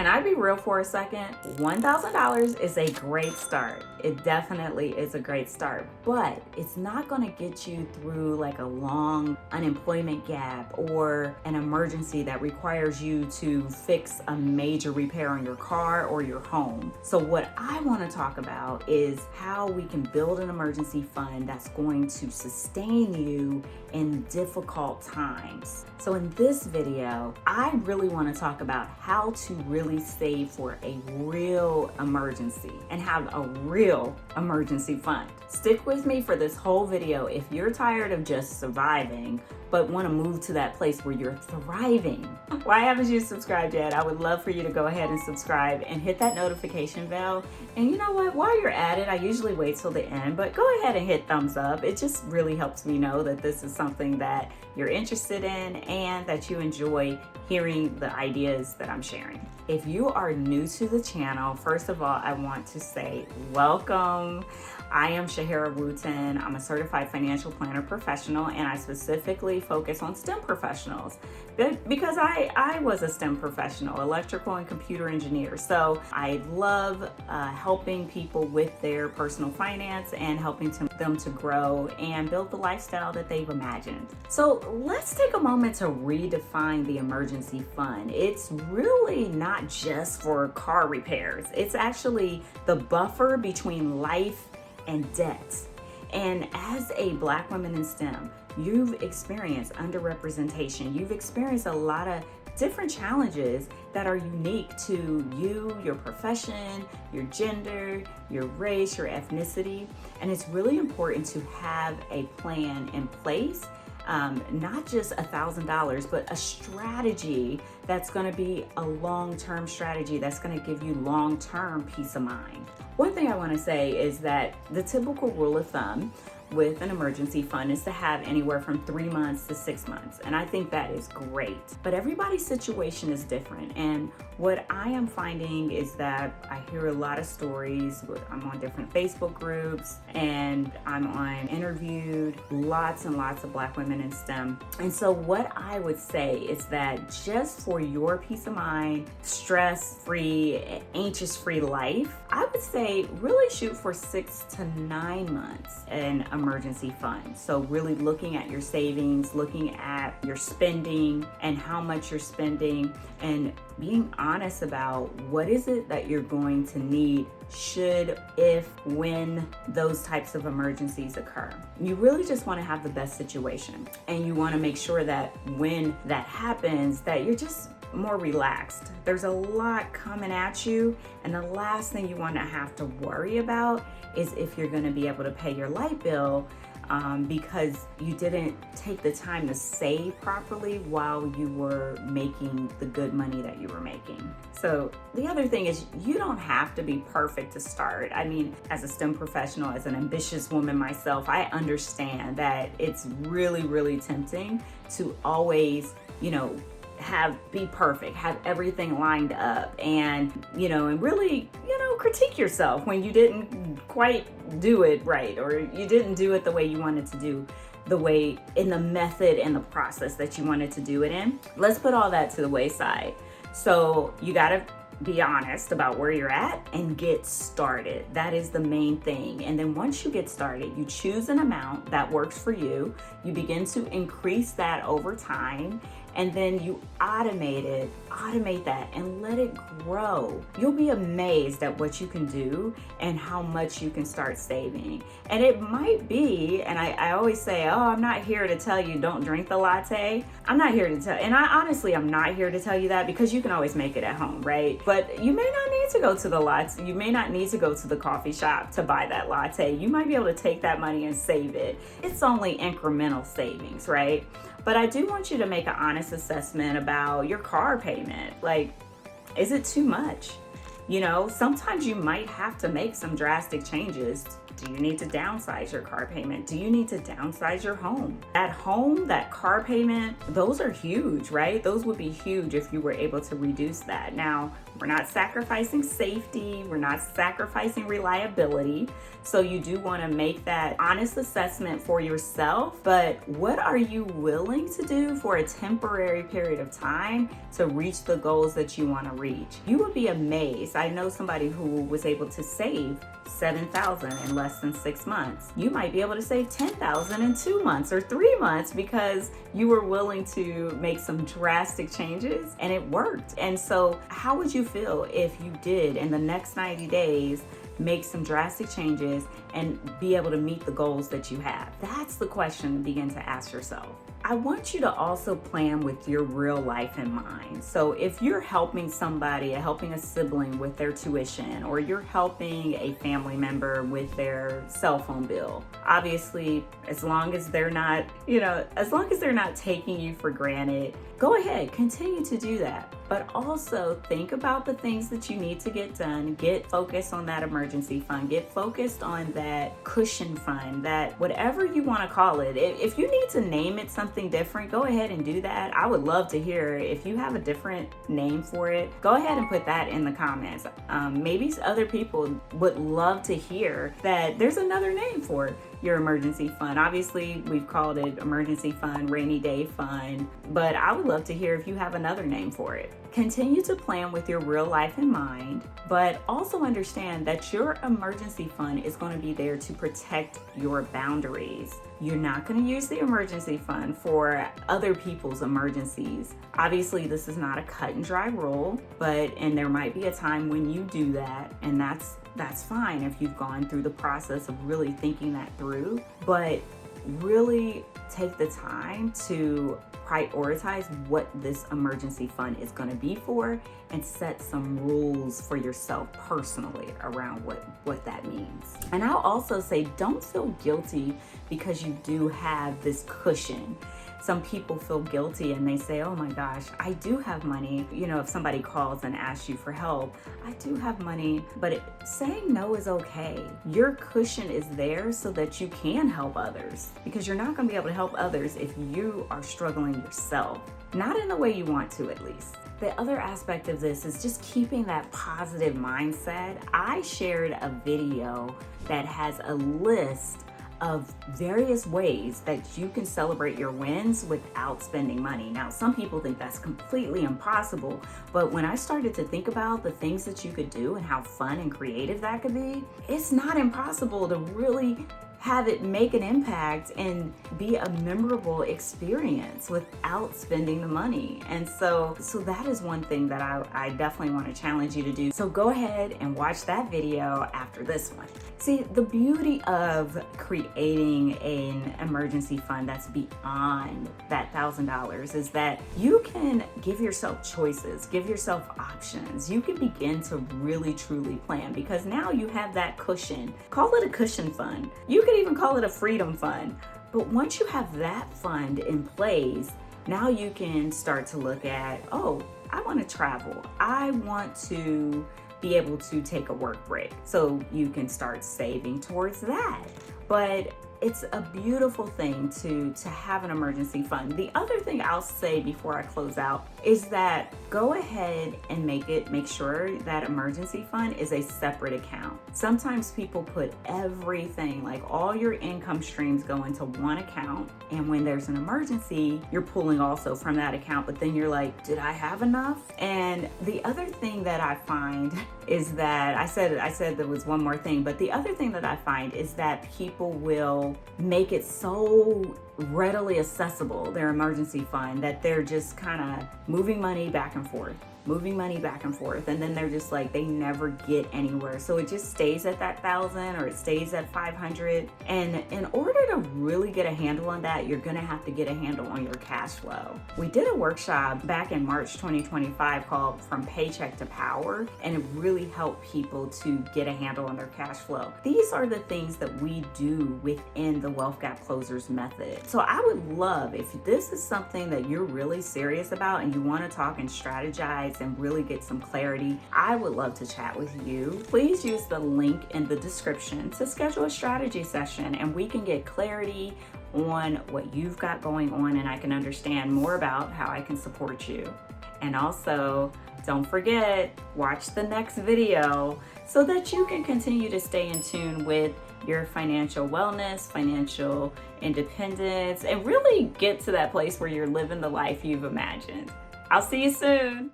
Can I be real for a second? $1,000 is a great start. It definitely is a great start, but it's not gonna get you through like a long unemployment gap or an emergency that requires you to fix a major repair on your car or your home. So what I wanna talk about is how we can build an emergency fund that's going to sustain you in difficult times. So in this video, I really wanna talk about how to really save for a real emergency and have a real emergency fund. Stick with me for this whole video if you're tired of just surviving but want to move to that place where you're thriving. Why haven't you subscribed yet? I would love for you to go ahead and subscribe and hit that notification bell. And you know what? While you're at it, I usually wait till the end, but go ahead and hit thumbs up. It just really helps me know that this is something that you're interested in and that you enjoy hearing the ideas that I'm sharing. If you are new to the channel, first of all, I want to say welcome. I am Shehara Wooten. I'm a certified financial planner professional, and I specifically focus on STEM professionals because I was a STEM professional, electrical and computer engineer. So I love helping people with their personal finance and helping them to grow and build the lifestyle that they've imagined. So let's take a moment to redefine the emergency fund. It's really not just for car repairs. It's actually the buffer between life and debt. And as a Black woman in STEM, you've experienced underrepresentation. You've experienced a lot of different challenges that are unique to you, your profession, your gender, your race, your ethnicity. And it's really important to have a plan in place. Not just $1,000, but a strategy that's going to be a long-term strategy that's going to give you long-term peace of mind. One thing I want to say is that the typical rule of thumb with an emergency fund is to have anywhere from 3 months to 6 months. And I think that is great, but everybody's situation is different. And what I am finding is that I hear a lot of stories. I'm on different Facebook groups and I'm interviewed lots and lots of Black women in STEM. And so what I would say is that just for your peace of mind, stress-free, anxious-free life, I would say really shoot for 6 to 9 months in emergency fund. So really looking at your savings, looking at your spending and how much you're spending, and being honest about what is it that you're going to need should, if, when those types of emergencies occur. You really just want to have the best situation, and you want to make sure that when that happens that you're just more relaxed. There's a lot coming at you, and the last thing you want to have to worry about is if you're going to be able to pay your light bill because you didn't take the time to save properly while you were making the good money that you were making. So the other thing is you don't have to be perfect to start. I mean, as a STEM professional, as an ambitious woman myself, I understand that it's really, really tempting to always, be perfect, have everything lined up, and really, critique yourself when you didn't quite do it right, or you didn't do it the way you wanted to do, the way in the method and the process that you wanted to do it in. Let's put all that to the wayside. So you gotta be honest about where you're at and get started. That is the main thing. And then once you get started, you choose an amount that works for you. You begin to increase that over time, and then you automate that and let it grow. You'll be amazed at what you can do and how much you can start saving. And it might be, and I always say, I'm not here to tell you don't drink the latte. I'm not here to tell, and I'm not here to tell you that, because you can always make it at home, right? But you may not need to go to the latte. You may not need to go to the coffee shop to buy that latte. You might be able to take that money and save it. It's only incremental savings, right? But I do want you to make an honest assessment about your car payment. Like, is it too much? Sometimes you might have to make some drastic changes Do you need to downsize your car payment? Do you need to downsize your home? At home, that car payment, those are huge, right? Those would be huge if you were able to reduce that. Now, we're not sacrificing safety, we're not sacrificing reliability. So you do want to make that honest assessment for yourself. But what are you willing to do for a temporary period of time to reach the goals that you want to reach? You would be amazed. I know somebody who was able to save $7,000 in less than 6 months. You might be able to save $10,000 in 2 months or 3 months because you were willing to make some drastic changes and it worked. And so how would you feel if you did in the next 90 days make some drastic changes and be able to meet the goals that you have? That's the question to begin to ask yourself. I want you to also plan with your real life in mind. So if you're helping somebody, helping a sibling with their tuition, or you're helping a family member with their cell phone bill, obviously, as long as they're not, as long as they're not taking you for granted, go ahead, continue to do that. But also think about the things that you need to get done. Get focused on that emergency fund. Get focused on that cushion fund, that whatever you want to call it. If you need to name it something different, go ahead and do that. I would love to hear if you have a different name for it. Go ahead and put that in the comments. Maybe other people would love to hear that there's another name for your emergency fund. Obviously, we've called it emergency fund, rainy day fund, but I would love to hear if you have another name for it. Continue to plan with your real life in mind, but also understand that your emergency fund is going to be there to protect your boundaries. You're not going to use the emergency fund for other people's emergencies. Obviously, this is not a cut and dry rule, and there might be a time when you do that, and that's fine if you've gone through the process of really thinking that through, but really take the time to prioritize what this emergency fund is going to be for and set some rules for yourself personally around what that means. And I'll also say, don't feel guilty because you do have this cushion. Some people feel guilty and they say, oh my gosh, I do have money. If somebody calls and asks you for help, I do have money, but saying no is okay. Your cushion is there so that you can help others, because you're not going to be able to help others if you are struggling yourself. Not in the way you want to, at least. The other aspect of this is just keeping that positive mindset. I shared a video that has a list of various ways that you can celebrate your wins without spending money. Now, some people think that's completely impossible, but when I started to think about the things that you could do and how fun and creative that could be, it's not impossible to really have it make an impact and be a memorable experience without spending the money. And so that is one thing that I definitely want to challenge you to do. So go ahead and watch that video after this one. See, the beauty of creating an emergency fund that's beyond that $1,000 is that you can give yourself choices, give yourself options. You can begin to really truly plan, because now you have that cushion. Call it a cushion fund. You could even call it a freedom fund. But once you have that fund in place, now you can start to look at, oh, I want to travel. I want to be able to take a work break. So you can start saving towards that. But it's a beautiful thing to have an emergency fund. The other thing I'll say before I close out is that go ahead and make sure that emergency fund is a separate account. Sometimes people put everything, like all your income streams, go into one account, and when there's an emergency, you're pulling also from that account, but then you're like, did I have enough? And the other thing that I find is that I said there was one more thing, but the other thing that I find is that people will make it so readily accessible, their emergency fund, that they're just kind of moving money back and forth, and then they're just like, they never get anywhere. So it just stays at that 1,000 or it stays at 500. And in order to really get a handle on that, you're gonna have to get a handle on your cash flow. We did a workshop back in March 2025 called From Paycheck to Power, and it really helped people to get a handle on their cash flow. These are the things that we do within the Wealth Gap Closers method. So I would love, if this is something that you're really serious about and you want to talk and strategize insights and really get some clarity, I would love to chat with you. Please use the link in the description to schedule a strategy session and we can get clarity on what you've got going on and I can understand more about how I can support you. And also, don't forget, watch the next video so that you can continue to stay in tune with your financial wellness, financial independence, and really get to that place where you're living the life you've imagined. I'll see you soon.